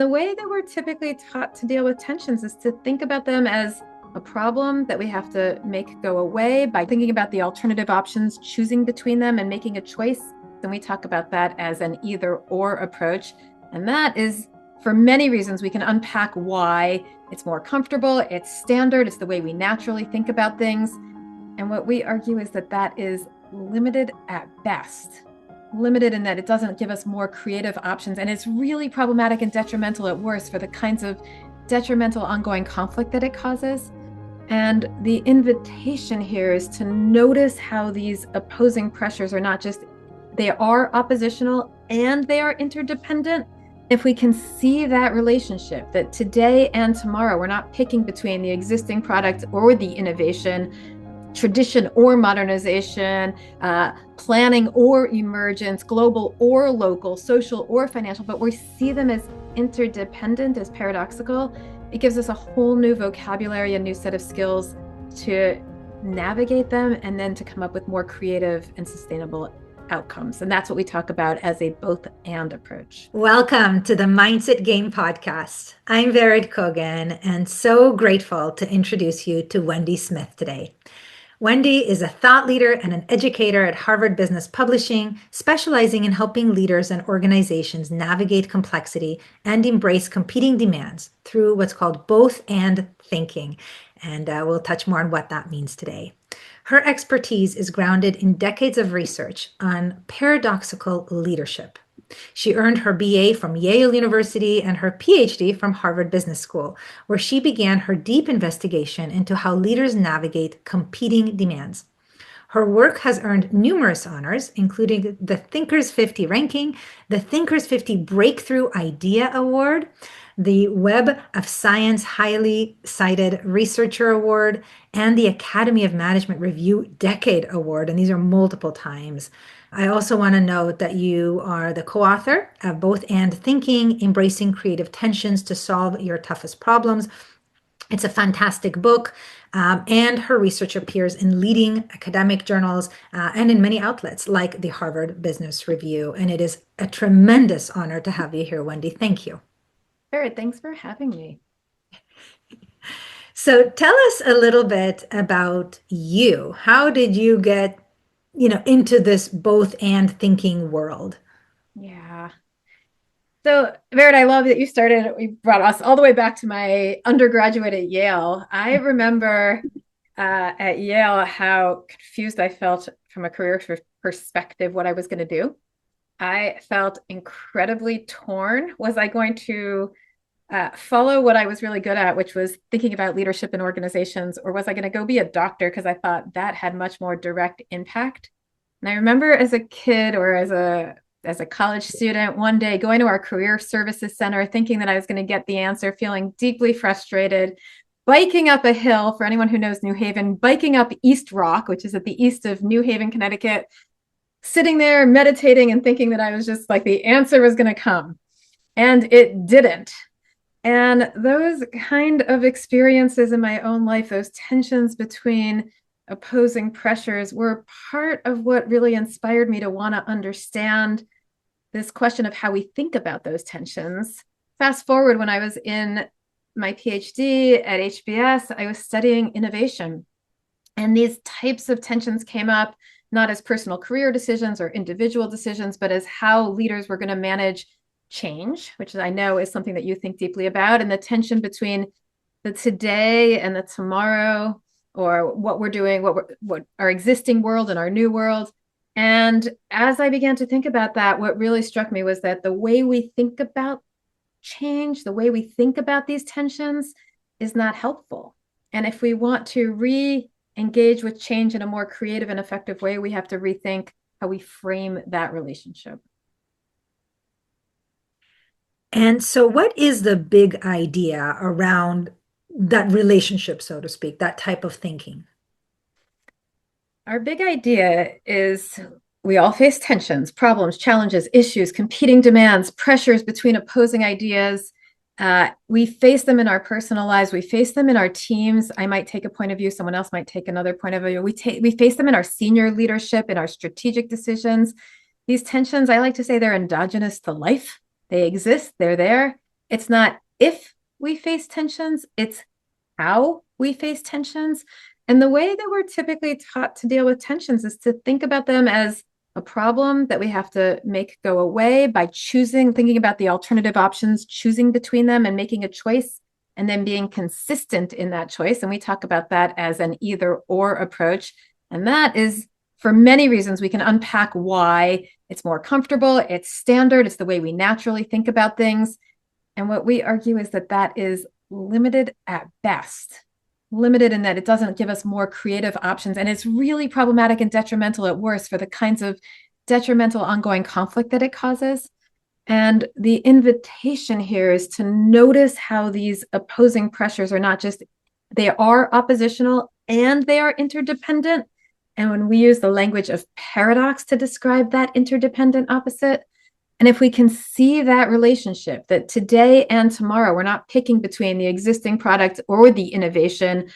The way that we're typically taught to deal with tensions is to think about them as a problem that we have to make go away by thinking about the alternative options, choosing between them and making a choice. Then we talk about that as an either or approach. And that is for many reasons. We can unpack why it's more comfortable, it's standard, it's the way we naturally think about things. And what we argue is that that is limited at best. Limited in that it doesn't give us more creative options, and it's really problematic and detrimental at worst for the kinds of detrimental ongoing conflict that it causes. And the invitation here is to notice how these opposing pressures are not just, they are oppositional and they are interdependent. If we can see that relationship, that today and tomorrow, we're not picking between the existing product or the innovation, tradition or modernization, planning or emergence, global or local, social or financial, but we see them as interdependent, as paradoxical. It gives us a whole new vocabulary, a new set of skills to navigate them, and then to come up with more creative and sustainable outcomes. And that's what we talk about as a both and approach. Welcome to the Mindset Game podcast. I'm Vered Kogan, and so grateful to introduce you to Wendy Smith today. Wendy is a thought leader and an educator at Harvard Business Publishing, specializing in helping leaders and organizations navigate complexity and embrace competing demands through what's called both and thinking. And we'll touch more on what that means today. Her expertise is grounded in decades of research on paradoxical leadership. She earned her BA from Yale University and her PhD from Harvard Business School, where she began her deep investigation into how leaders navigate competing demands. Her work has earned numerous honors, including the Thinkers 50 ranking, the Thinkers 50 Breakthrough Idea Award, the Web of Science Highly Cited Researcher Award, and the Academy of Management Review Decade Award, and these are multiple times. I also want to note that you are the co-author of Both and Thinking, Embracing Creative Tensions to Solve Your Toughest Problems. It's a fantastic book, and her research appears in leading academic journals and in many outlets like the Harvard Business Review. And it is a tremendous honor to have you here, Wendy. Thank you. Barrett, thanks for having me. So tell us a little bit about you. How did you get into this both and thinking world? Yeah. So, Barrett, I love that you started, we brought us all the way back to my undergraduate at Yale. I remember at Yale how confused I felt from a career perspective, what I was going to do. I felt incredibly torn. Was I going to follow what I was really good at, which was thinking about leadership in organizations, or was I going to go be a doctor because I thought that had much more direct impact? And I remember as a kid or as a college student, one day going to our career services center, thinking that I was going to get the answer, feeling deeply frustrated, biking up a hill, for anyone who knows New Haven, biking up East Rock, which is at the east of New Haven, Connecticut, sitting there meditating and thinking that I was just like the answer was going to come. And it didn't. And those kind of experiences in my own life, those tensions between opposing pressures, were part of what really inspired me to want to understand this question of how we think about those tensions. Fast forward, when I was in my PhD at HBS, I was studying innovation. And these types of tensions came up not as personal career decisions or individual decisions, but as how leaders were going to manage change, which I know is something that you think deeply about, and the tension between the today and the tomorrow, or what we're doing, what our existing world and our new world. And as I began to think about that, what really struck me was that the way we think about change, the way we think about these tensions is not helpful. And if we want to re-engage with change in a more creative and effective way, we have to rethink how we frame that relationship. And so what is the big idea around that relationship, so to speak, that type of thinking? Our big idea is we all face tensions, problems, challenges, issues, competing demands, pressures between opposing ideas. We face them in our personal lives. We face them in our teams. I might take a point of view. Someone else might take another point of view. We face them in our senior leadership, in our strategic decisions. These tensions, I like to say, they're endogenous to life. They exist. They're there. It's not if we face tensions, it's how we face tensions. And the way that we're typically taught to deal with tensions is to think about them as a problem that we have to make go away by choosing, thinking about the alternative options, choosing between them and making a choice, and then being consistent in that choice. And we talk about that as an either or approach. And that is for many reasons. We can unpack why it's more comfortable, it's standard, it's the way we naturally think about things. And what we argue is that that is limited at best, limited in that it doesn't give us more creative options. And it's really problematic and detrimental at worst for the kinds of detrimental ongoing conflict that it causes. And the invitation here is to notice how these opposing pressures are not just, they are oppositional and they are interdependent. And when we use the language of paradox to describe that interdependent opposite, and if we can see that relationship, that today and tomorrow, we're not picking between the existing product or the innovation,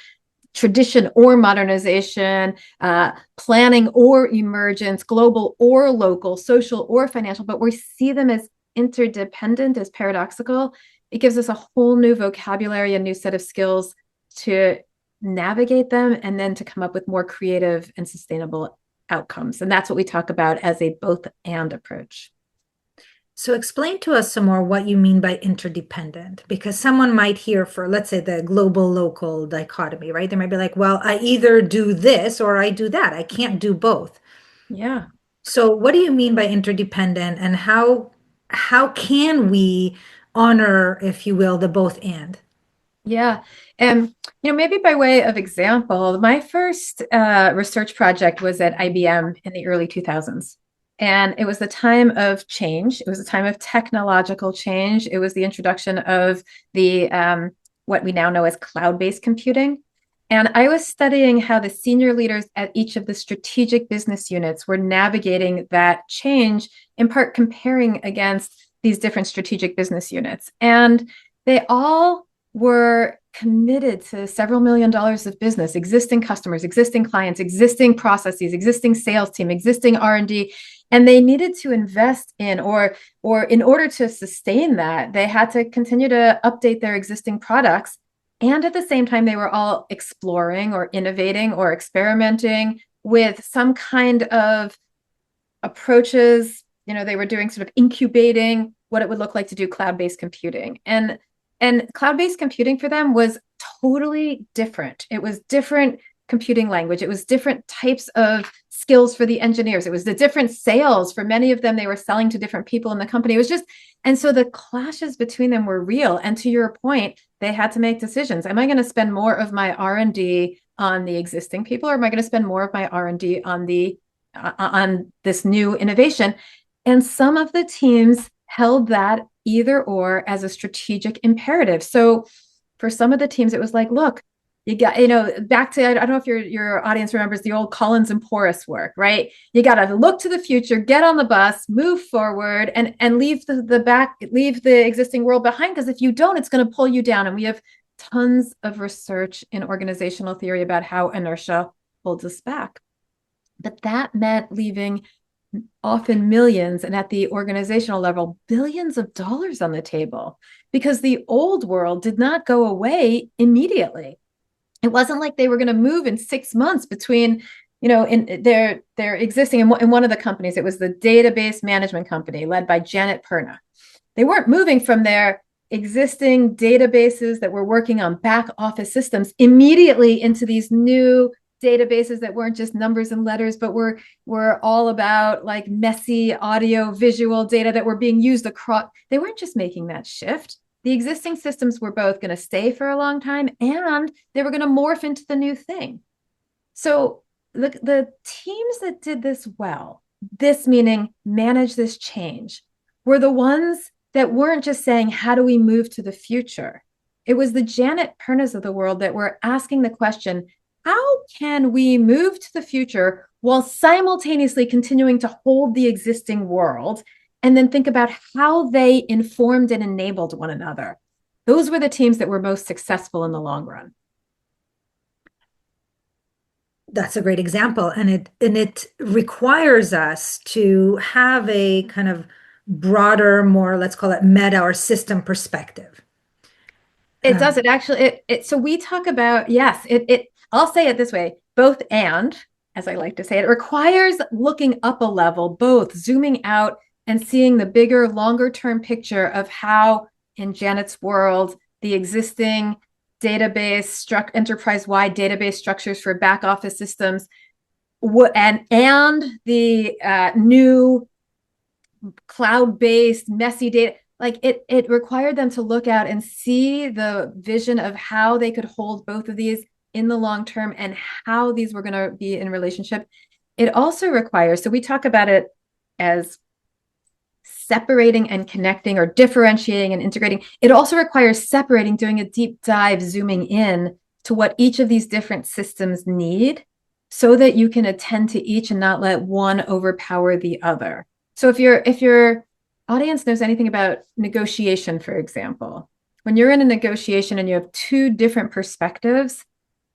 tradition or modernization, planning or emergence, global or local, social or financial, but we see them as interdependent, as paradoxical. It gives us a whole new vocabulary, a new set of skills to navigate them, and then to come up with more creative and sustainable outcomes. And that's what we talk about as a both and approach. So explain to us some more what you mean by interdependent, because someone might hear for, let's say, the global local dichotomy, right? They might be like, well, I either do this or I do that. I can't do both. Yeah. So what do you mean by interdependent, and how can we honor, if you will, the both and? Yeah. And, maybe by way of example, my first research project was at IBM in the early 2000s. And it was the time of change. It was a time of technological change. It was the introduction of the what we now know as cloud-based computing. And I was studying how the senior leaders at each of the strategic business units were navigating that change, in part comparing against these different strategic business units. And they all were committed to several $1 million of business, existing customers, existing clients, existing processes, existing sales team, existing R&D, and they needed to invest in, or in order to sustain that, they had to continue to update their existing products. And at the same time, they were all exploring or innovating or experimenting with some kind of approaches. They were doing sort of incubating what it would look like to do cloud-based computing. And cloud-based computing for them was totally different. It was different computing language. It was different types of skills for the engineers. It was the different sales. For many of them, they were selling to different people in the company. It was just, and so the clashes between them were real. And to your point, they had to make decisions. Am I going to spend more of my R&D on the existing people, or am I going to spend more of my R&D on this new innovation? And some of the teams held that either or as a strategic imperative. So for some of the teams, it was like, look, you got, back to, I don't know if your audience remembers the old Collins and Porras work, right? You got to look to the future, get on the bus, move forward, and leave leave the existing world behind. Because if you don't, it's going to pull you down. And we have tons of research in organizational theory about how inertia holds us back. But that meant leaving often millions, and at the organizational level, billions of dollars on the table, because the old world did not go away immediately. It wasn't like they were going to move in 6 months between, in their existing, in one of the companies, it was the database management company led by Janet Perna. They weren't moving from their existing databases that were working on back office systems immediately into these new databases that weren't just numbers and letters, but were all about like messy audio visual data that were being used across. They weren't just making that shift. The existing systems were both going to stay for a long time, and they were going to morph into the new thing. So the teams that did this well, this meaning manage this change, were the ones that weren't just saying, how do we move to the future? It was the Janet Pernas of the world that were asking the question, how can we move to the future while simultaneously continuing to hold the existing world? And then think about how they informed and enabled one another. Those were the teams that were most successful in the long run. That's a great example, and it requires us to have a kind of broader, more, let's call it meta or system perspective. It does. It actually so we talk about, yes, it I'll say it this way, both and, as I like to say, it requires looking up a level, both zooming out and seeing the bigger, longer term picture of how in Janet's world, the existing enterprise-wide database structures for back office systems and the new cloud-based messy data, like it required them to look out and see the vision of how they could hold both of these in the long term and how these were going to be in relationship. It also requires, so we talk about it as separating and connecting or differentiating and integrating. It also requires separating, doing a deep dive, zooming in to what each of these different systems need so that you can attend to each and not let one overpower the other. So if your audience knows anything about negotiation, for example, when you're in a negotiation and you have two different perspectives,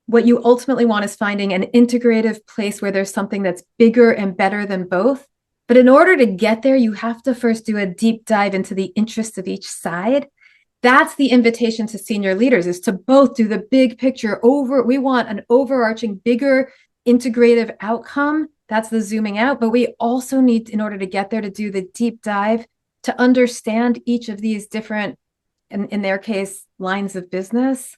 what you ultimately want is finding an integrative place where there's something that's bigger and better than both. But in order to get there, you have to first do a deep dive into the interests of each side. That's the invitation to senior leaders, is to both do the big picture over. We want an overarching, bigger, integrative outcome. That's the zooming out. But we also need, in order to get there, to do the deep dive to understand each of these different, in their case, lines of business,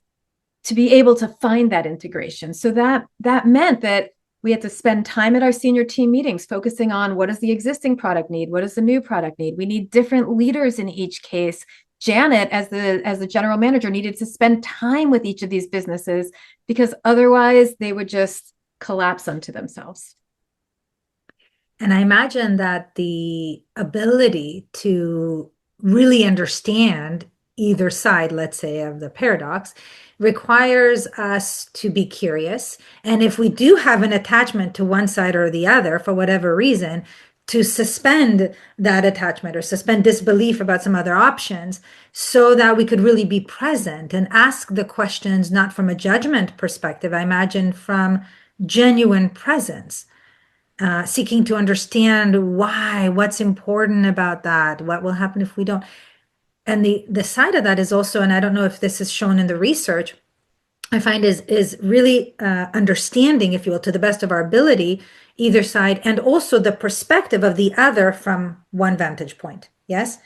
to be able to find that integration. So that meant that we had to spend time at our senior team meetings focusing on what does the existing product need? What does the new product need? We need different leaders in each case. Janet, as the general manager, needed to spend time with each of these businesses because otherwise they would just collapse unto themselves. And I imagine that the ability to really understand either side, let's say, of the paradox, requires us to be curious. And if we do have an attachment to one side or the other, for whatever reason, to suspend that attachment or suspend disbelief about some other options so that we could really be present and ask the questions, not from a judgment perspective, I imagine from genuine presence, seeking to understand why, what's important about that, what will happen if we don't. And the side of that is also, and I don't know if this is shown in the research, I find is really understanding, if you will, to the best of our ability, either side, and also the perspective of the other from one vantage point. Yes.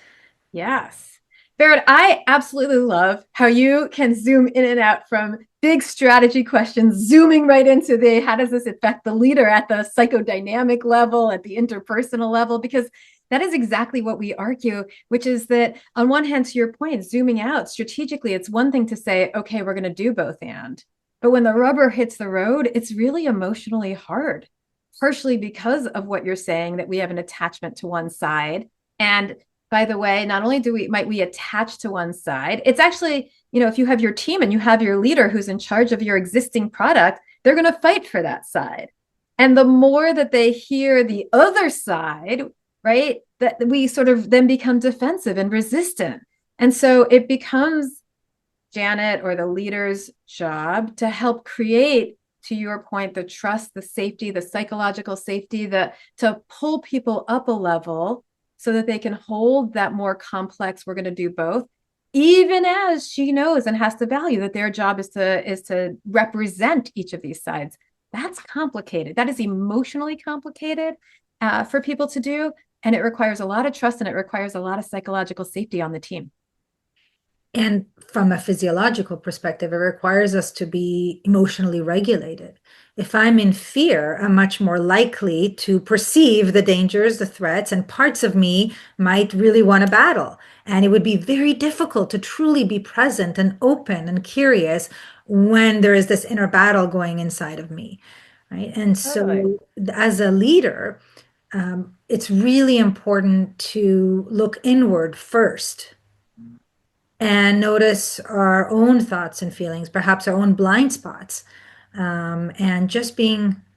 Yes. Barrett, I absolutely love how you can zoom in and out from big strategy questions, zooming right into the how does this affect the leader at the psychodynamic level, at the interpersonal level, because that is exactly what we argue, which is that on one hand, to your point, zooming out strategically, it's one thing to say, okay, we're going to do both and. But when the rubber hits the road, it's really emotionally hard, partially because of what you're saying, that we have an attachment to one side. And by the way, not only might we attach to one side, it's actually, if you have your team and you have your leader who's in charge of your existing product, they're going to fight for that side. And the more that they hear the other side, right, that we sort of then become defensive and resistant. And so it becomes Janet or the leader's job to help create, to your point, the trust, the safety, the psychological safety, to pull people up a level so that they can hold that more complex, we're going to do both, even as she knows and has to value that their job is to represent each of these sides. That's complicated. That is emotionally complicated for people to do. And it requires a lot of trust and it requires a lot of psychological safety on the team. And from a physiological perspective, it requires us to be emotionally regulated. If I'm in fear, I'm much more likely to perceive the dangers, the threats, and parts of me might really want to battle. And it would be very difficult to truly be present and open and curious when there is this inner battle going inside of me, right? And Totally. so, as a leader, it's really important to look inward first and notice our own thoughts and feelings, perhaps our own blind spots, and just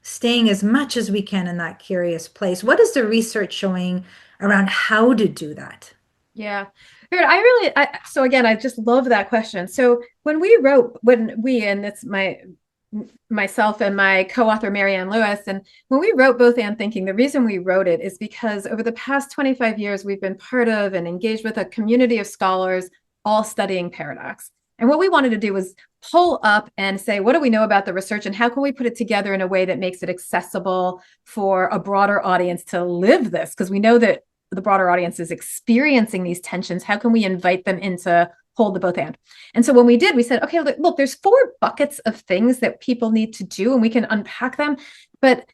staying as much as we can in that curious place. What is the research showing around how to do that? Yeah. So again, I just love that question. So when we, and it's myself and my co-author Marianne Lewis. And when we wrote Both and Thinking, the reason we wrote it is because over the past 25 years, we've been part of and engaged with a community of scholars all studying paradox. And what we wanted to do was pull up and say, what do we know about the research and how can we put it together in a way that makes it accessible for a broader audience to live this? Because we know that the broader audience is experiencing these tensions. How can we invite them into hold the both and so when we did, we said, okay, look, there's 4 buckets of things that people need to do, and we can unpack them. But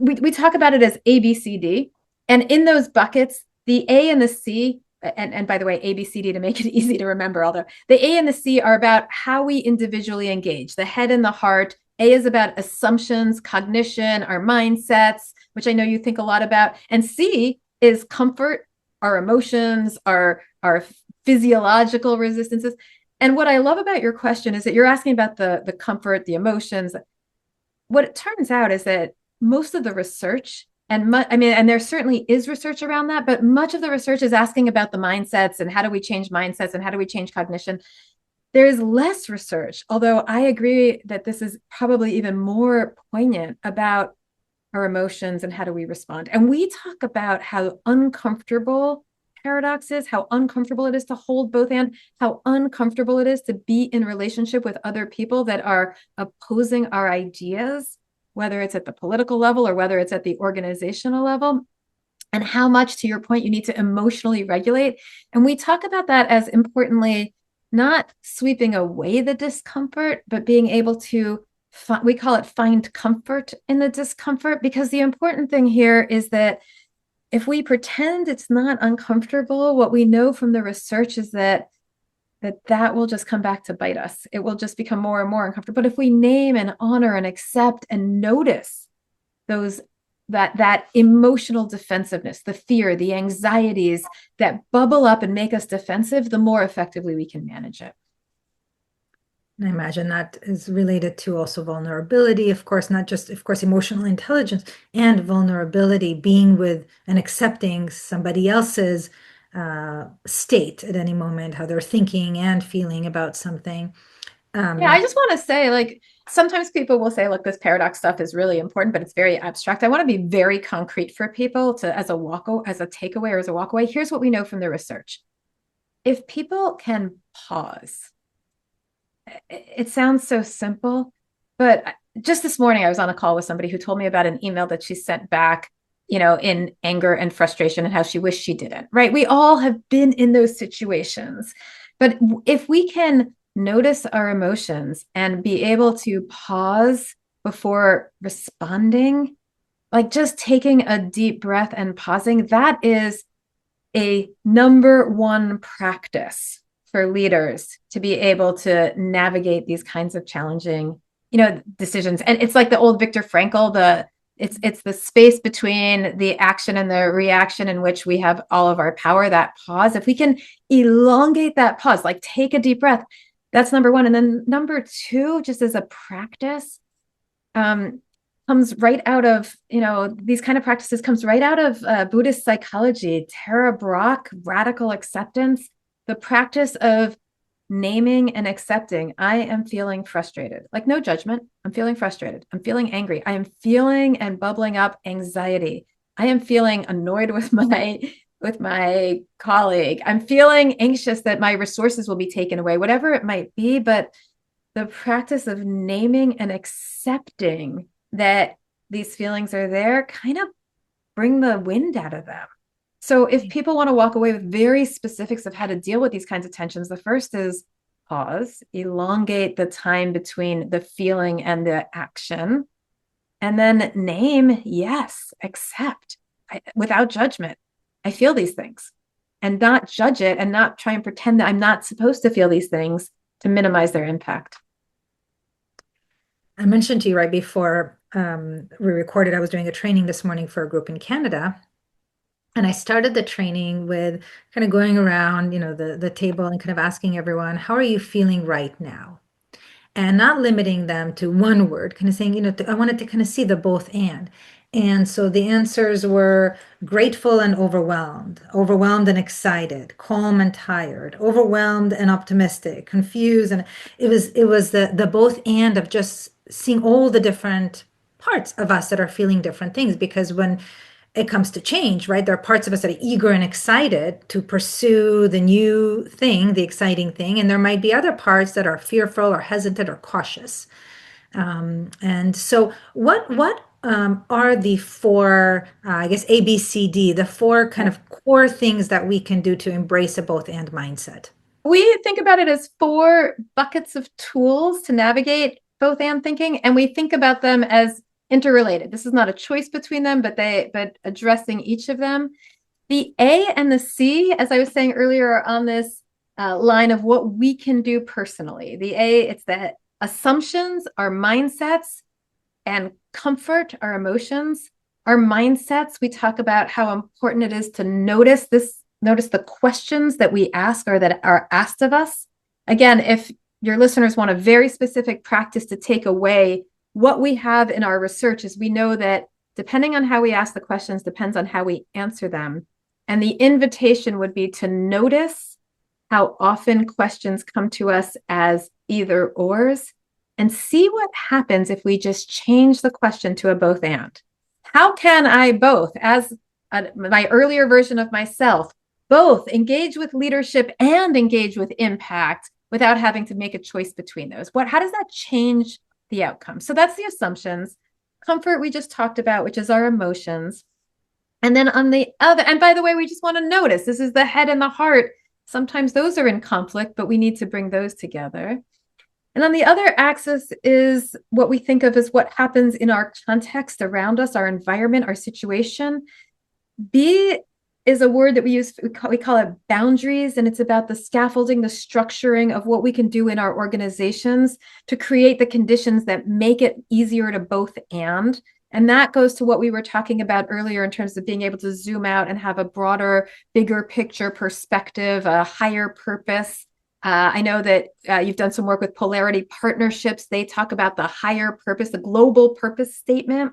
we talk about it as A, B, C, D. And in those buckets, the A and the C, and by the way, A, B, C, D to make it easy to remember, although the A and the C are about how we individually engage, the head and the heart. A is about assumptions, cognition, our mindsets, which I know you think a lot about. And C is comfort, our emotions, our physiological resistances. And what I love about your question is that you're asking about the comfort, the emotions. What it turns out is that most of the research, and there certainly is research around that, but much of the research is asking about the mindsets and how do we change mindsets and how do we change cognition. There is less research, although I agree that this is probably even more poignant about our emotions and how do we respond. And we talk about how uncomfortable paradox is, how uncomfortable it is to hold both and how uncomfortable it is to be in relationship with other people that are opposing our ideas, whether it's at the political level or whether it's at the organizational level, and how much, to your point, you need to emotionally regulate. And we talk about that as importantly, not sweeping away the discomfort, but being able to we call it find comfort in the discomfort, because the important thing here is that if we pretend it's not uncomfortable, what we know from the research is that will just come back to bite us. It will just become more and more uncomfortable. But if we name and honor and accept and notice those that emotional defensiveness, the fear, the anxieties that bubble up and make us defensive, the more effectively we can manage it. And I imagine that is related to also vulnerability, of course, not just, of course, emotional intelligence and vulnerability, being with and accepting somebody else's state at any moment, how they're thinking and feeling about something. Yeah, I just want to say, like, sometimes people will say, look, this paradox stuff is really important, but it's very abstract. I want to be very concrete for people to as a takeaway or as a walkaway. Here's what we know from the research. If people can pause, it sounds so simple, but just this morning I was on a call with somebody who told me about an email that she sent back, in anger and frustration and how she wished she didn't, right? We all have been in those situations. But if we can notice our emotions and be able to pause before responding, like just taking a deep breath and pausing, that is a number one practice for leaders to be able to navigate these kinds of challenging, decisions. And it's like the old Viktor Frankl, it's the space between the action and the reaction in which we have all of our power, that pause. If we can elongate that pause, like take a deep breath, that's number one. And then number two, just as a practice, comes right out of, these kind of practices comes right out of Buddhist psychology. Tara Brach, radical acceptance, the practice of naming and accepting. I am feeling frustrated, like no judgment. I'm feeling frustrated. I'm feeling angry. I am feeling and bubbling up anxiety. I am feeling annoyed with my colleague. I'm feeling anxious that my resources will be taken away, whatever it might be. But the practice of naming and accepting that these feelings are there kind of bring the wind out of them. So if people want to walk away with very specifics of how to deal with these kinds of tensions, the first is pause, elongate the time between the feeling and the action, and then name, yes, accept without judgment. I feel these things, and not judge it and not try and pretend that I'm not supposed to feel these things to minimize their impact. I mentioned to you right before we recorded, I was doing a training this morning for a group in Canada. And I started the training with kind of going around, the table and kind of asking everyone, how are you feeling right now? And not limiting them to one word, kind of saying, I wanted to kind of see the both and. And so the answers were grateful and overwhelmed and excited, calm and tired, overwhelmed and optimistic, confused. And it was the both and of just seeing all the different parts of us that are feeling different things. Because when it comes to change, right, there are parts of us that are eager and excited to pursue the new thing, the exciting thing. And there might be other parts that are fearful or hesitant or cautious. And so, what are the four, I guess, A, B, C, D, the four kind of core things that we can do to embrace a both and mindset? We think about it as four buckets of tools to navigate both and thinking, and we think about them as interrelated. This is not a choice between them, but addressing each of them. The A and the C, as I was saying earlier, are on this line of what we can do personally. The A, it's the assumptions, our mindsets, and comfort, our emotions. Our mindsets, we talk about how important it is to notice the questions that we ask or that are asked of us. Again, if your listeners want a very specific practice to take away, what we have in our research is we know that depending on how we ask the questions depends on how we answer them. And the invitation would be to notice how often questions come to us as either ors and see what happens if we just change the question to a both and. How can I both, as my earlier version of myself, both engage with leadership and engage with impact without having to make a choice between those? How does that change the outcome? So that's the assumptions. Comfort, we just talked about, which is our emotions. And then on the other, and by the way, we just want to notice this is the head and the heart. Sometimes those are in conflict, but we need to bring those together. And on the other axis is what we think of as what happens in our context around us, our environment, our situation. B is a word that we call it boundaries, and it's about the scaffolding, the structuring of what we can do in our organizations to create the conditions that make it easier to both and that goes to what we were talking about earlier in terms of being able to zoom out and have a broader, bigger picture perspective, a higher purpose. I know that you've done some work with Polarity Partnerships. They talk about the higher purpose, the global purpose statement,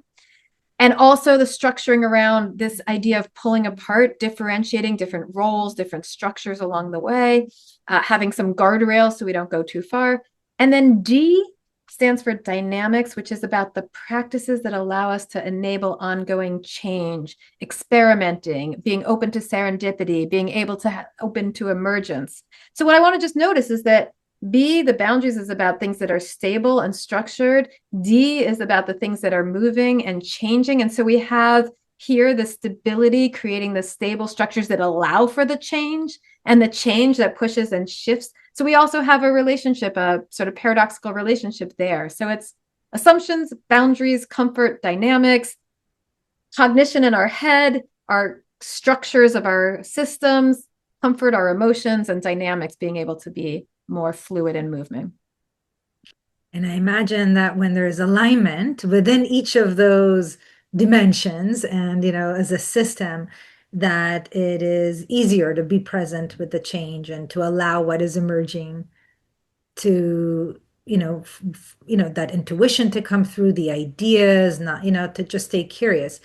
and also the structuring around this idea of pulling apart, differentiating different roles, different structures along the way, having some guardrails so we don't go too far. And then D stands for dynamics, which is about the practices that allow us to enable ongoing change, experimenting, being open to serendipity, being able to open to emergence. So what I want to just notice is that B, the boundaries, is about things that are stable and structured. D is about the things that are moving and changing. And so we have here the stability, creating the stable structures that allow for the change and the change that pushes and shifts. So we also have a relationship, a sort of paradoxical relationship there. So it's assumptions, boundaries, comfort, dynamics, cognition in our head, our structures of our systems, comfort, our emotions, and dynamics being able to be more fluid in movement. And I imagine that when there's alignment within each of those dimensions and, as a system, that it is easier to be present with the change and to allow what is emerging to, that intuition to come through, the ideas, not, to just stay curious.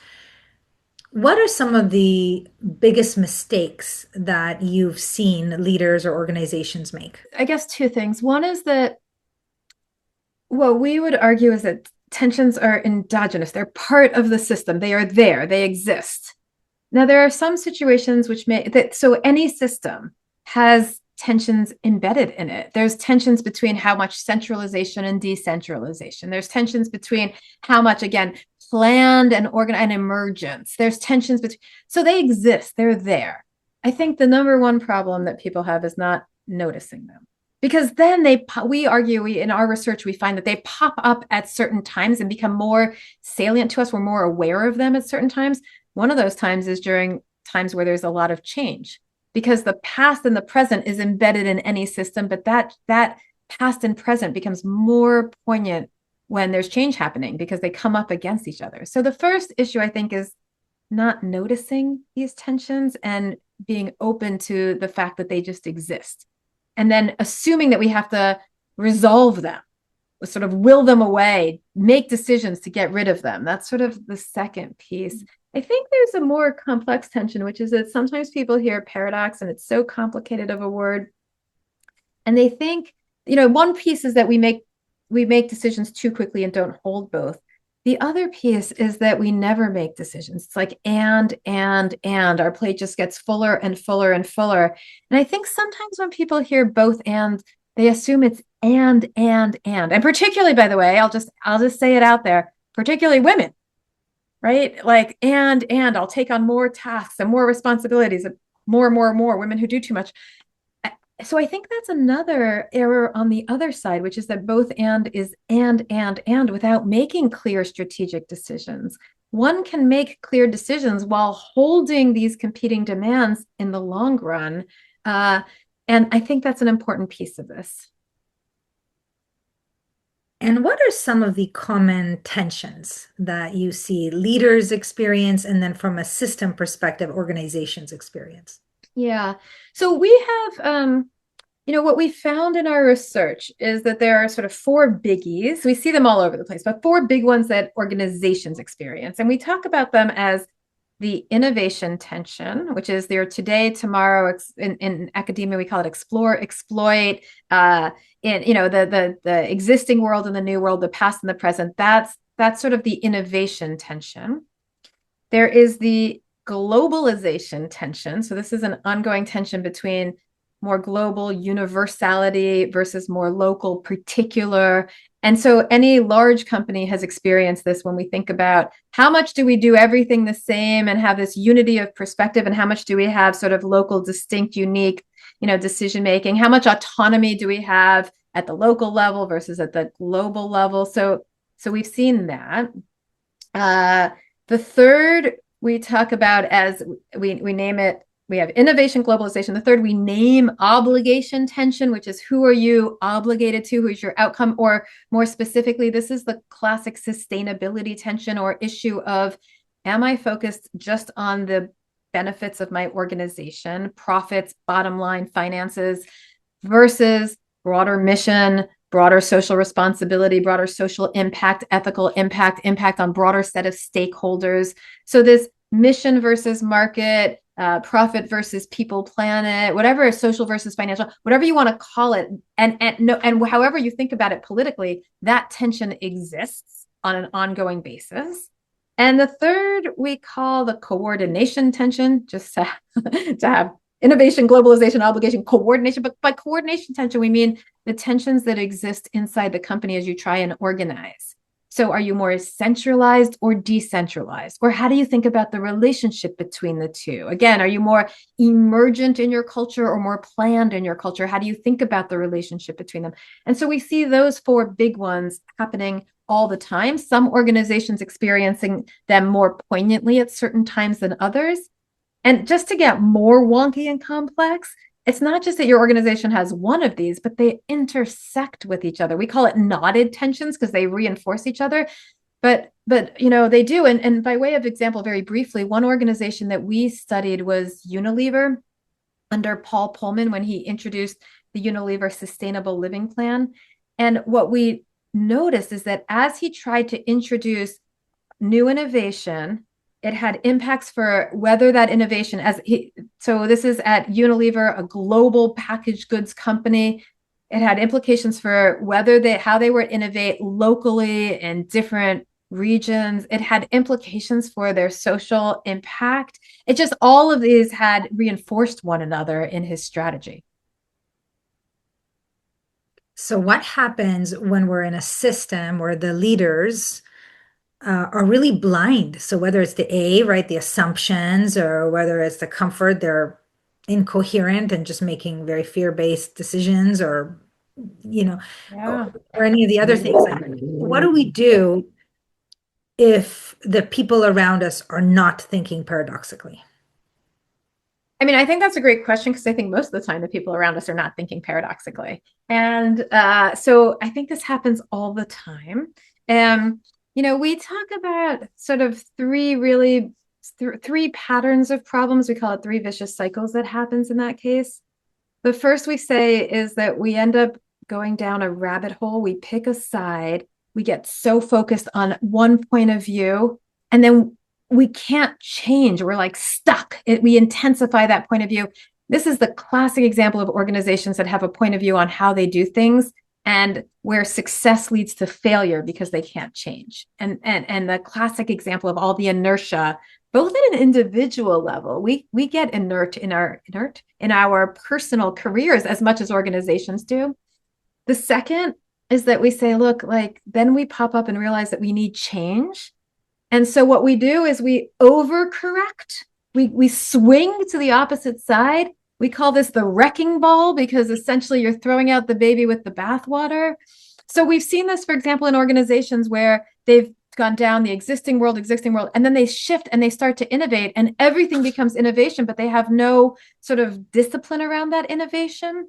What are some of the biggest mistakes that you've seen leaders or organizations make? I guess two things. One is that what we would argue is that tensions are endogenous. They're part of the system. They are there. They exist. Now, there are some situations so any system has tensions embedded in it. There's tensions between how much centralization and decentralization. There's tensions between how much, again, planned and organized and emergence. There's tensions between, so they exist. They're there. I think the number one problem that people have is not noticing them. Because then we argue, in our research, we find that they pop up at certain times and become more salient to us. We're more aware of them at certain times. One of those times is during times where there's a lot of change, because the past and the present is embedded in any system, but that past and present becomes more poignant when there's change happening because they come up against each other. So the first issue, I think, is not noticing these tensions and being open to the fact that they just exist. And then assuming that we have to resolve them, sort of will them away, make decisions to get rid of them. That's sort of the second piece. I think there's a more complex tension, which is that sometimes people hear paradox and it's so complicated of a word. And they think, one piece is that we make we make decisions too quickly and don't hold both. The other piece is that we never make decisions. It's like, and our plate just gets fuller and fuller and fuller. And I think sometimes when people hear both and, they assume it's and particularly, by the way, I'll just say it out there, particularly women, right? Like, and I'll take on more tasks and more responsibilities, and more women who do too much. So I think that's another error on the other side, which is that both and is and without making clear strategic decisions. One can make clear decisions while holding these competing demands in the long run. And I think that's an important piece of this. And what are some of the common tensions that you see leaders experience, and then from a system perspective, organizations experience? Yeah. So we have, what we found in our research is that there are sort of four biggies. We see them all over the place, but four big ones that organizations experience. And we talk about them as the innovation tension, which is their today, tomorrow. In academia, we call it explore, exploit. In the existing world and the new world, the past and the present. That's sort of the innovation tension. There is the globalization tension. So this is an ongoing tension between more global universality versus more local particular. And so any large company has experienced this when we think about how much do we do everything the same and have this unity of perspective, and how much do we have sort of local, distinct, unique, decision making? How much autonomy do we have at the local level versus at the global level? So we've seen that. The third we talk about as we name it, we have innovation globalization. The third we name obligation tension, which is who are you obligated to, who's your outcome, or more specifically, this is the classic sustainability tension or issue of, am I focused just on the benefits of my organization, profits, bottom line, finances, versus broader mission, broader social responsibility, broader social impact, ethical impact, impact on broader set of stakeholders. So this mission versus market, profit versus people, planet, whatever, social versus financial, whatever you want to call it, and however you think about it politically, that tension exists on an ongoing basis. And the third we call the coordination tension, just to, to have innovation, globalization, obligation, coordination. But by coordination tension, we mean the tensions that exist inside the company as you try and organize. So are you more centralized or decentralized? Or how do you think about the relationship between the two? Again, are you more emergent in your culture or more planned in your culture? How do you think about the relationship between them? And so we see those four big ones happening all the time. Some organizations experiencing them more poignantly at certain times than others. And just to get more wonky and complex, it's not just that your organization has one of these, but they intersect with each other. We call it knotted tensions because they reinforce each other. But they do. And by way of example, very briefly, one organization that we studied was Unilever under Paul Pullman when he introduced the Unilever Sustainable Living Plan. And what we noticed is that as he tried to introduce new innovation, it had impacts for whether that innovation so this is at Unilever, a global packaged goods company. It had implications for how they would innovate locally in different regions. It had implications for their social impact. It just, all of these had reinforced one another in his strategy. So what happens when we're in a system where the leaders are really blind? So whether it's the A, right, the assumptions, or whether it's the comfort, they're incoherent and just making very fear-based decisions, or Yeah. or any of the other things. Like, what do we do if the people around us are not thinking paradoxically? I mean, I think that's a great question because I think most of the time the people around us are not thinking paradoxically. And so I think this happens all the time. We talk about sort of three patterns of problems. We call it three vicious cycles that happens in that case. The first we say is that we end up going down a rabbit hole. We pick a side. We get so focused on one point of view, and then we can't change. We're like stuck. We intensify that point of view. This is the classic example of organizations that have a point of view on how they do things, and where success leads to failure because they can't change. And the classic example of all the inertia, both at an individual level, we get inert in our personal careers as much as organizations do. The second is that we say, look, like then we pop up and realize that we need change. And so what we do is we overcorrect. We swing to the opposite side. We call this the wrecking ball because essentially you're throwing out the baby with the bathwater. So we've seen this, for example, in organizations where they've gone down the existing world, and then they shift and they start to innovate, and everything becomes innovation, but they have no sort of discipline around that innovation.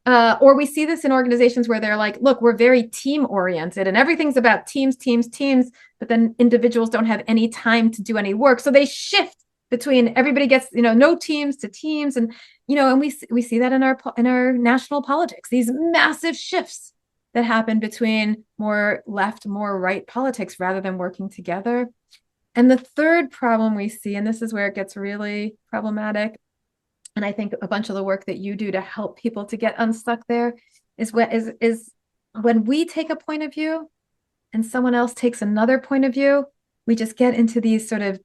Or we see this in organizations where they're like, look, we're very team oriented and everything's about teams, teams, teams, but then individuals don't have any time to do any work. So they shift between everybody gets, no teams to teams. And, and we see that in our national politics, these massive shifts that happen between more left, more right politics rather than working together. And the third problem we see, and this is where it gets really problematic, and I think a bunch of the work that you do to help people to get unstuck there is when we take a point of view and someone else takes another point of view, we just get into these sort of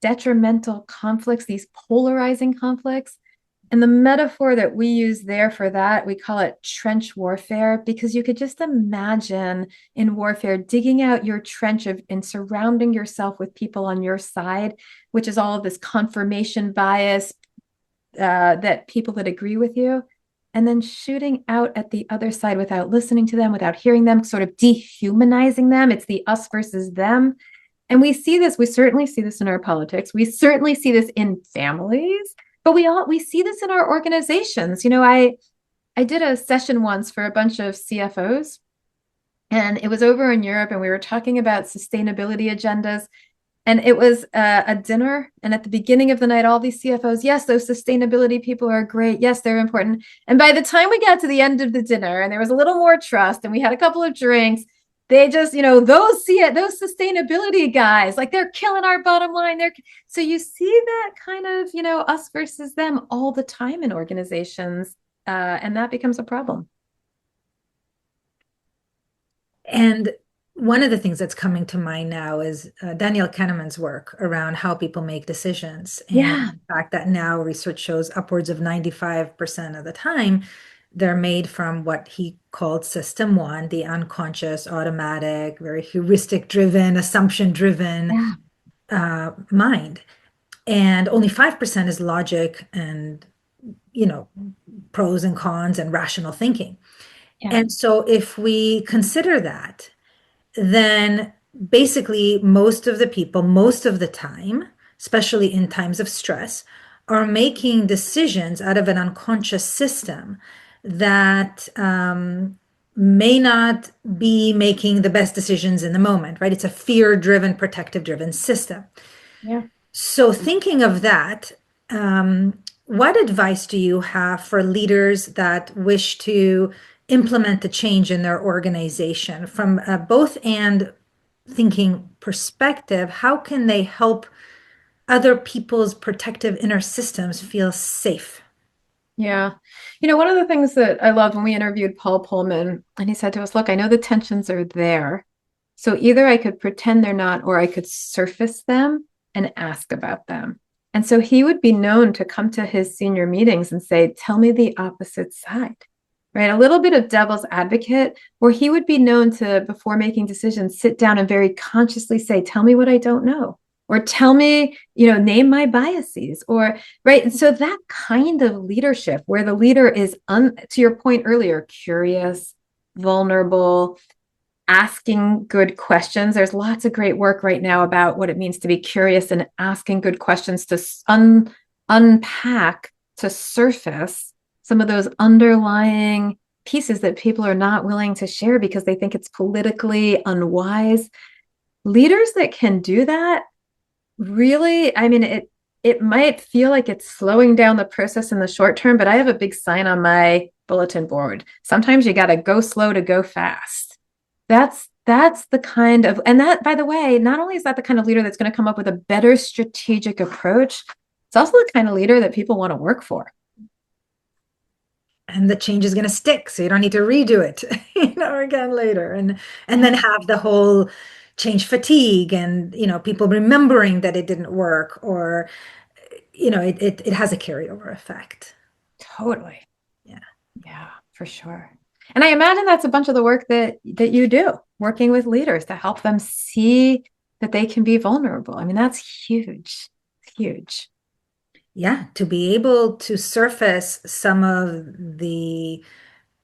detrimental conflicts, these polarizing conflicts. And the metaphor that we use there for that, we call it trench warfare, because you could just imagine in warfare digging out your trench and surrounding yourself with people on your side, which is all of this confirmation bias, that people that agree with you, and then shooting out at the other side without listening to them, without hearing them, sort of dehumanizing them. It's the us versus them. And we certainly see this in our politics. We certainly see this in families, but we see this in our organizations. I did a session once for a bunch of CFOs, and it was over in Europe, and we were talking about sustainability agendas. And it was a dinner. And at the beginning of the night, all these CFOs, yes, those sustainability people are great. Yes, they're important. And by the time we got to the end of the dinner and there was a little more trust and we had a couple of drinks, they just, those sustainability guys, like they're killing our bottom line. So you see that kind of, us versus them all the time in organizations. And that becomes a problem. And one of the things that's coming to mind now is Daniel Kahneman's work around how people make decisions. And Yeah. the fact that now research shows upwards of 95% of the time, they're made from what he called system one, the unconscious, automatic, very heuristic driven, assumption driven Yeah. mind. And only 5% is logic and, pros and cons and rational thinking. Yeah. And so if we consider that, then basically most of the people, most of the time, especially in times of stress, are making decisions out of an unconscious system that may not be making the best decisions in the moment, right? It's a fear-driven, protective-driven system. Yeah. So thinking of that, what advice do you have for leaders that wish to implement the change in their organization from both and thinking perspective? How can they help other people's protective inner systems feel safe? Yeah. One of the things that I loved when we interviewed Paul Pullman, and he said to us, look, I know the tensions are there. So either I could pretend they're not, or I could surface them and ask about them. And so he would be known to come to his senior meetings and say, tell me the opposite side, right? A little bit of devil's advocate, where he would be known to, before making decisions, sit down and very consciously say, tell me what I don't know, or tell me, name my biases, or right. And so that kind of leadership where the leader is, to your point earlier, curious, vulnerable, asking good questions. There's lots of great work right now about what it means to be curious and asking good questions to unpack, to surface some of those underlying pieces that people are not willing to share because they think it's politically unwise. Leaders that can do that really, I mean, it might feel like it's slowing down the process in the short term, but I have a big sign on my bulletin board. Sometimes you got to go slow to go fast. That's the kind of, and that, by the way, not only is that the kind of leader that's going to come up with a better strategic approach, it's also the kind of leader that people want to work for. and the change is going to stick, so you don't need to redo it, again later. And then Yeah, have the whole change fatigue, and people remembering that it didn't work, or it has a carryover effect. totally. Yeah. Yeah, for sure. And I imagine that's a bunch of the work that you do, working with leaders to help them see that they can be vulnerable. I mean, that's huge. Huge. Yeah, to be able to surface some of the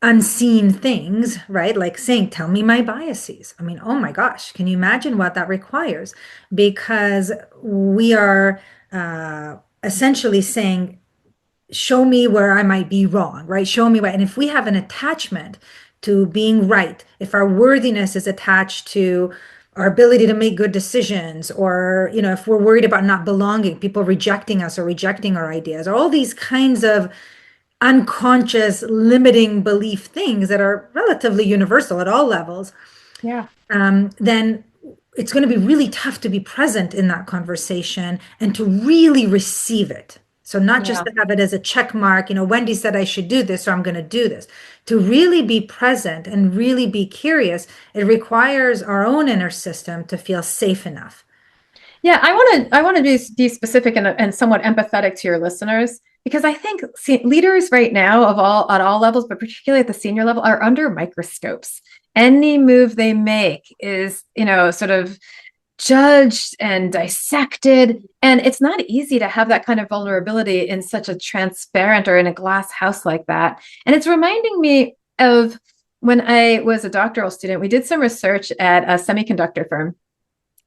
unseen things, right? Like saying, tell me my biases. I mean, oh my gosh, can you imagine what that requires? Because we are essentially saying, show me where I might be wrong, right? Show me what. And if we have an attachment to being right, if our worthiness is attached to our ability to make good decisions, or, if we're worried about not belonging, people rejecting us or rejecting our ideas, all these kinds of unconscious limiting belief things that are relatively universal at all levels, Yeah. then it's going to be really tough to be present in that conversation and to really receive it. So not just Yeah. to have it as a check mark, Wendy said I should do this, so I'm going to do this. To really be present and really be curious, it requires our own inner system to feel safe enough. Yeah, I want to be specific and somewhat empathetic to your listeners because I think leaders right now of all at all levels, but particularly at the senior level, are under microscopes. Any move they make is, sort of judged and dissected. And it's not easy to have that kind of vulnerability in such a transparent or in a glass house like that. And it's reminding me of when I was a doctoral student, we did some research at a semiconductor firm.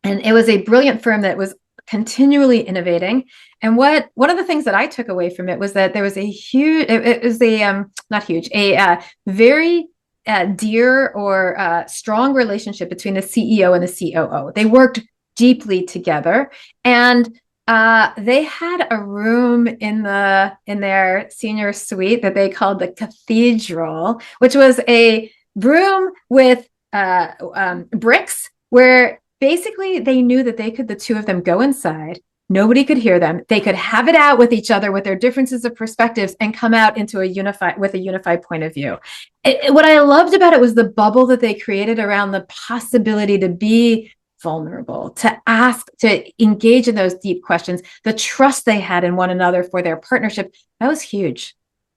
And it was a brilliant firm that was continually innovating. And one of the things that I took away from it was that there was a huge, it was a not huge, a very dear or strong relationship between the CEO and the COO. They worked deeply together, and they had a room in their senior suite that they called the cathedral, which was a room with bricks where basically they knew that the two of them go inside. Nobody could hear them. They could have it out with each other with their differences of perspectives and come out into a unified point of view. What I loved about it was the bubble that they created around the possibility to be vulnerable, to ask, to engage in those deep questions, the trust they had in one another for their partnership. That was huge.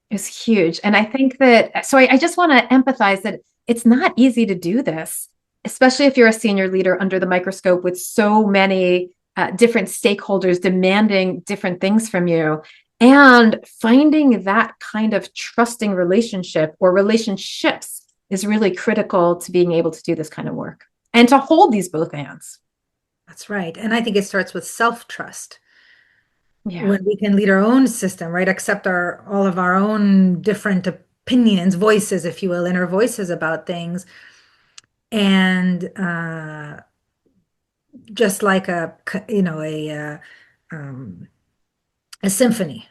It was huge. And I think that, so I just want to empathize that it's not easy to do this, especially if you're a senior leader under the microscope with so many different stakeholders demanding different things from you. And finding that kind of trusting relationship or relationships is really critical to being able to do this kind of work and to hold these both hands. That's right. And I think it starts with self-trust. Yeah. When we can lead our own system, right? Accept all of our own different opinions, voices, if you will, inner voices about things. And just like um, a symphony,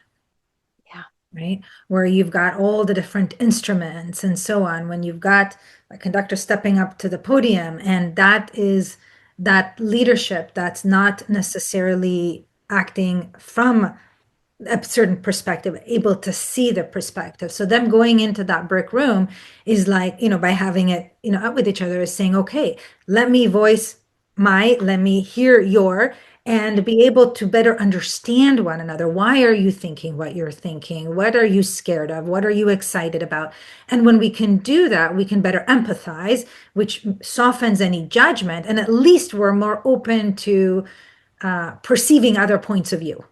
Yeah. right? Where you've got all the different instruments and so on. When you've got a conductor stepping up to the podium, and that is that leadership that's not necessarily acting from a certain perspective, able to see the perspective. So them going into that brick room is like, by having it, up with each other, is saying, okay, let me voice let me hear your, and be able to better understand one another. Why are you thinking what you're thinking? What are you scared of? What are you excited about? And when we can do that, we can better empathize, which softens any judgment. And at least we're more open to perceiving other points of view.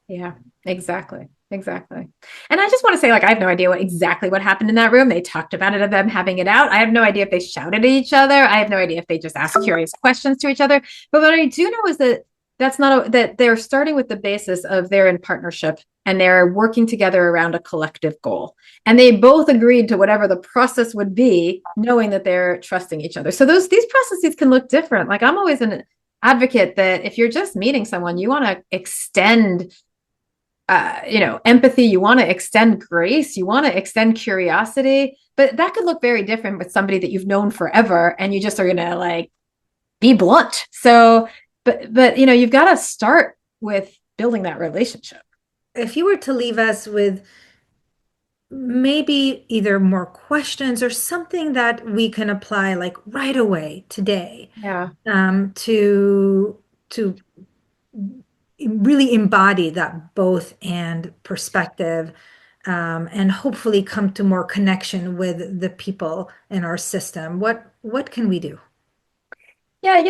Yeah, exactly. Exactly. And I just want to say, like, I have no idea what happened in that room. They talked about it of them having it out. I have no idea if they shouted at each other. I have no idea if they just asked curious questions to each other. But what I do know is that that they're starting with the basis of they're in partnership and they're working together around a collective goal. And they both agreed to whatever the process would be, knowing that they're trusting each other. So these processes can look different. Like I'm always an advocate that if you're just meeting someone, you want to extend empathy, you want to extend grace, you want to extend curiosity, but that could look very different with somebody that you've known forever and you just are going to like be blunt. So, but you've got to start with building that relationship. If you were to leave us with maybe either more questions or something that we can apply like right away today, Yeah. to really embody that both and perspective, and hopefully come to more connection with the people in our system. What can we do? Yeah,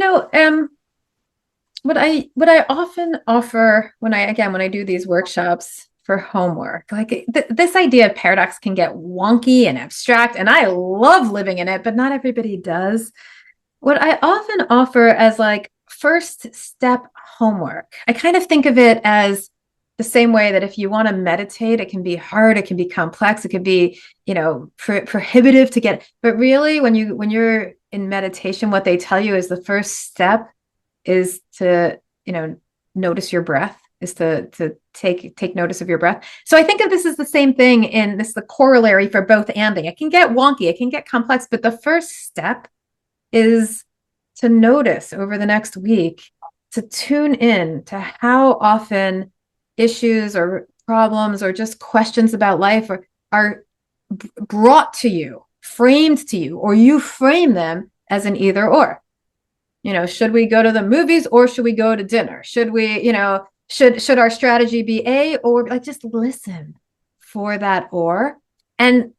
what I often offer when I do these workshops for homework, like this idea of paradox can get wonky and abstract, and I love living in it, but not everybody does. What I often offer as like first step homework, I kind of think of it as the same way that if you want to meditate, it can be hard, it can be complex, it can be, prohibitive to get, but really when you're in meditation, what they tell you is the first step is to, notice your breath, is to take notice of your breath. So I think of this as the same thing in this, the corollary for both anding. It can get wonky, it can get complex, but the first step is to notice over the next week, to tune in to how often issues or problems or just questions about life are brought to you, framed to you, or you frame them as an either or. Should we go to the movies or should we go to dinner? Should we, should our strategy be A, or like just listen for that or. And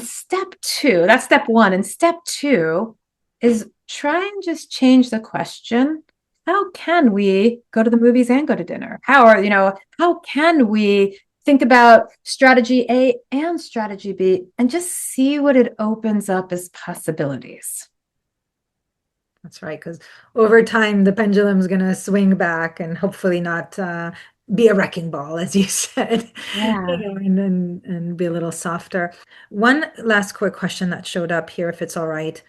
step two, that's step one. And step two is try and just change the question. How can we go to the movies and go to dinner? How can we think about strategy A and strategy B and just see what it opens up as possibilities? That's right, because over time the pendulum's going to swing back and hopefully not be a wrecking ball, as you said, Yeah. and be a little softer. One last quick question that showed up here, if it's all right.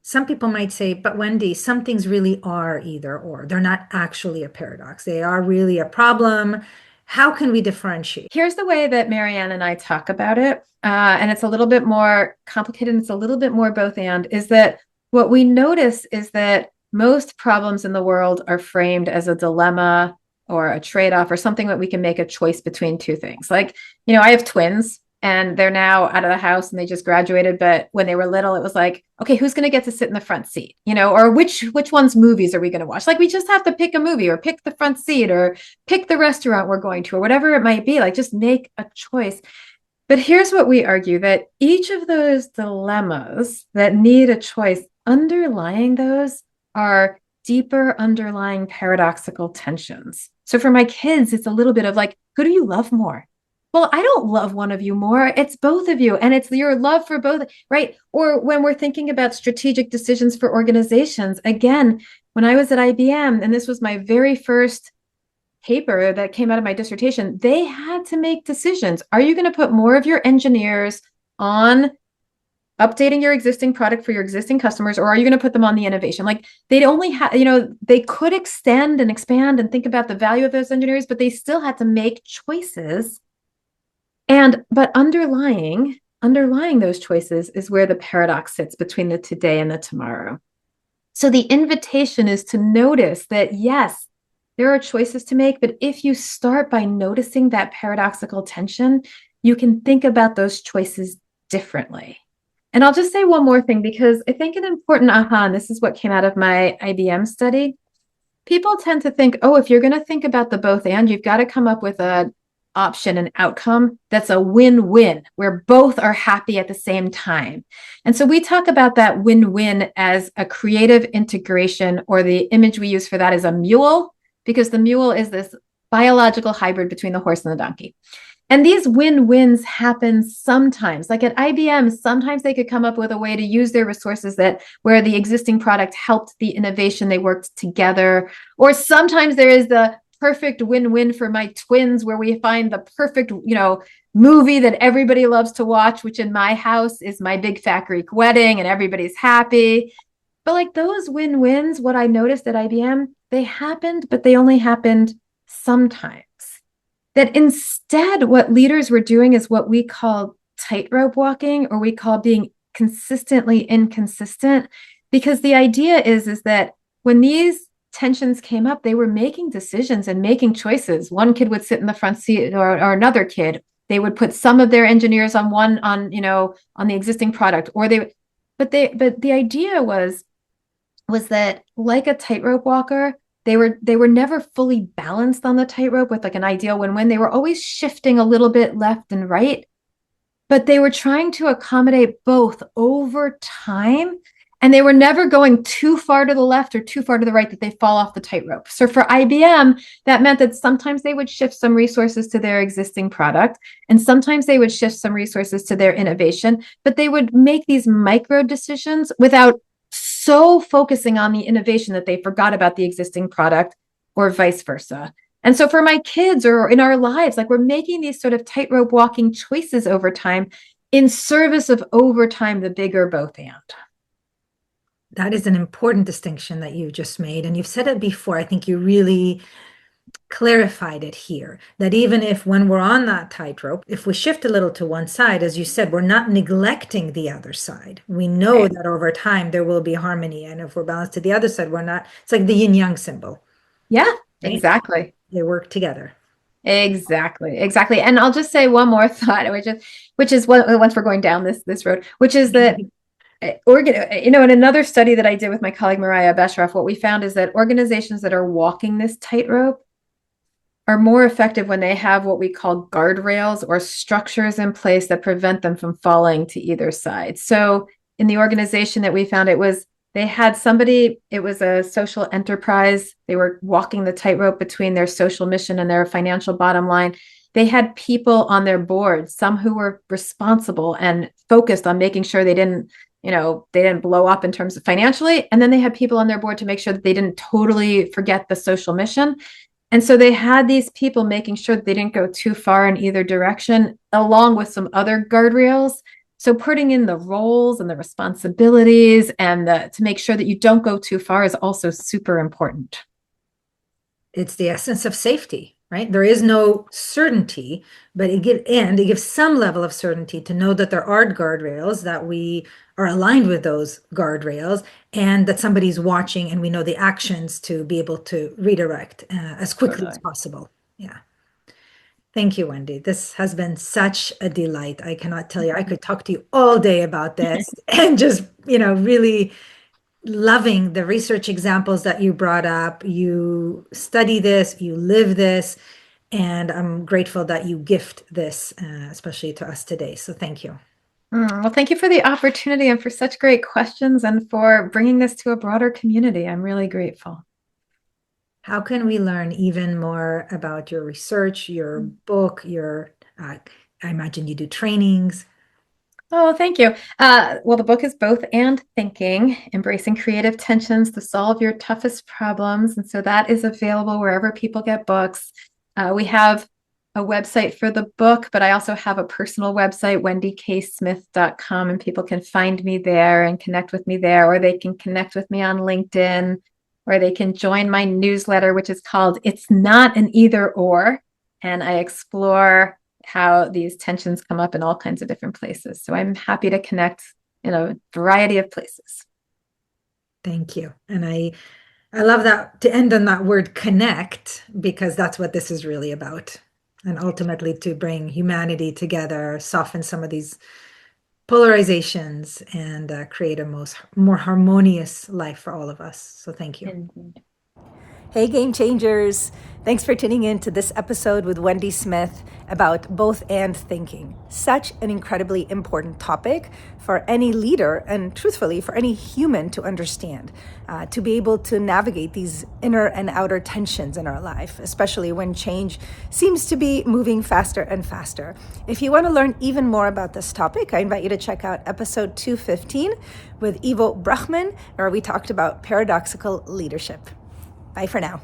Some people might say, but Wendy, some things really are either or. They're not actually a paradox. They are really a problem. How can we differentiate? Here's the way that Marianne and I talk about it. And it's a little bit more complicated. And it's a little bit more both and, is that what we notice is that most problems in the world are framed as a dilemma or a trade-off or something that we can make a choice between two things. Like, I have twins and they're now out of the house and they just graduated. But when they were little, it was like, okay, who's going to get to sit in the front seat? Or which one's movies are we going to watch? Like, we just have to pick a movie or pick the front seat or pick the restaurant we're going to or whatever it might be. Like, just make a choice. But here's what we argue, that each of those dilemmas that need a choice, underlying those are deeper underlying paradoxical tensions. So for my kids, it's a little bit of like, who do you love more? Well, I don't love one of you more. It's both of you. And it's your love for both, right? Or when we're thinking about strategic decisions for organizations, again, when I was at IBM, and this was my very first paper that came out of my dissertation, they had to make decisions. Are you going to put more of your engineers on updating your existing product for your existing customers, or are you going to put them on the innovation? Like, they'd only have, they could extend and expand and think about the value of those engineers, but they still had to make choices. But underlying those choices is where the paradox sits between the today and the tomorrow. So the invitation is to notice that, yes, there are choices to make, but if you start by noticing that paradoxical tension, you can think about those choices differently. And I'll just say one more thing, because I think an important aha, and this is what came out of my IBM study. People tend to think, oh, if you're going to think about the both and, you've got to come up with an option, an outcome that's a win-win, where both are happy at the same time. And so we talk about that win-win as a creative integration, or the image we use for that is a mule, because the mule is this biological hybrid between the horse and the donkey. And these win-wins happen sometimes. Like at IBM, sometimes they could come up with a way to use their resources that where the existing product helped the innovation, they worked together. Or sometimes there is the perfect win-win for my twins, where we find the perfect, movie that everybody loves to watch, which in my house is My Big Fat Greek Wedding, and everybody's happy. But like those win-wins, what I noticed at IBM, they happened, but they only happened sometimes. That instead, what leaders were doing is what we call tightrope walking, or we call being consistently inconsistent. Because the idea is that when these tensions came up, they were making decisions and making choices. One kid would sit in the front seat, or another kid, they would put some of their engineers on one on the existing product, or but the idea was that, like a tightrope walker, they were never fully balanced on the tightrope with like an ideal win-win. They were always shifting a little bit left and right, but they were trying to accommodate both over time. And they were never going too far to the left or too far to the right that they fall off the tightrope. So for IBM, that meant that sometimes they would shift some resources to their existing product, and sometimes they would shift some resources to their innovation, but they would make these micro decisions without so focusing on the innovation that they forgot about the existing product, or vice versa. And so for my kids or in our lives, like, we're making these sort of tightrope walking choices over time in service of over time, the bigger both and. That is an important distinction that you just made. And you've said it before. I think you really clarified it here, that even if when we're on that tightrope, if we shift a little to one side, as you said, we're not neglecting the other side. We know Right. that over time there will be harmony. And if we're balanced to the other side, we're not, it's like the yin yang symbol, Yeah, right? exactly. They work together. Exactly. And I'll just say one more thought, which is once we're going down this road, which is that in another study that I did with my colleague Mariah Besharoff, what we found is that organizations that are walking this tightrope are more effective when they have what we call guardrails, or structures in place that prevent them from falling to either side. So in the organization that we found, they had somebody, it was a social enterprise. They were walking the tightrope between their social mission and their financial bottom line. They had people on their board, some who were responsible and focused on making sure they didn't blow up in terms of financially. And then they had people on their board to make sure that they didn't totally forget the social mission. And so they had these people making sure that they didn't go too far in either direction, along with some other guardrails. So putting in the roles and the responsibilities to make sure that you don't go too far is also super important. It's the essence of safety, right? There is no certainty, but it gives some level of certainty to know that there are guardrails, that we are aligned with those guardrails, and that somebody's watching, and we know the actions to be able to redirect as quickly as Totally. possible. Yeah. Thank you, Wendy. This has been such a delight. I cannot tell you, I could talk to you all day about this and just, really loving the research examples that you brought up. You study this, you live this, and I'm grateful that you gift this, especially to us today. So thank you. Well, thank you for the opportunity and for such great questions and for bringing this to a broader community. I'm really grateful. How can we learn even more about your research, your book, I imagine you do trainings. Oh, thank you. Well, the book is Both and Thinking, Embracing Creative Tensions to Solve Your Toughest Problems. And so that is available wherever people get books. We have a website for the book, but I also have a personal website, wendyksmith.com, and people can find me there and connect with me there, or they can connect with me on LinkedIn, or they can join my newsletter, which is called It's Not an Either Or. And I explore how these tensions come up in all kinds of different places. So I'm happy to connect in a variety of places. Thank you. And I love that to end on that word connect, because that's what this is really about. And ultimately to bring humanity together, soften some of these polarizations, and create a more harmonious life for all of us. So thank you. Indeed. Hey, game changers. Thanks for tuning in to this episode with Wendy Smith about both and thinking. Such an incredibly important topic for any leader and, truthfully, for any human to understand, to be able to navigate these inner and outer tensions in our life, especially when change seems to be moving faster and faster. If you want to learn even more about this topic, I invite you to check out episode 215 with Ivo Brachman, where we talked about paradoxical leadership. Bye for now.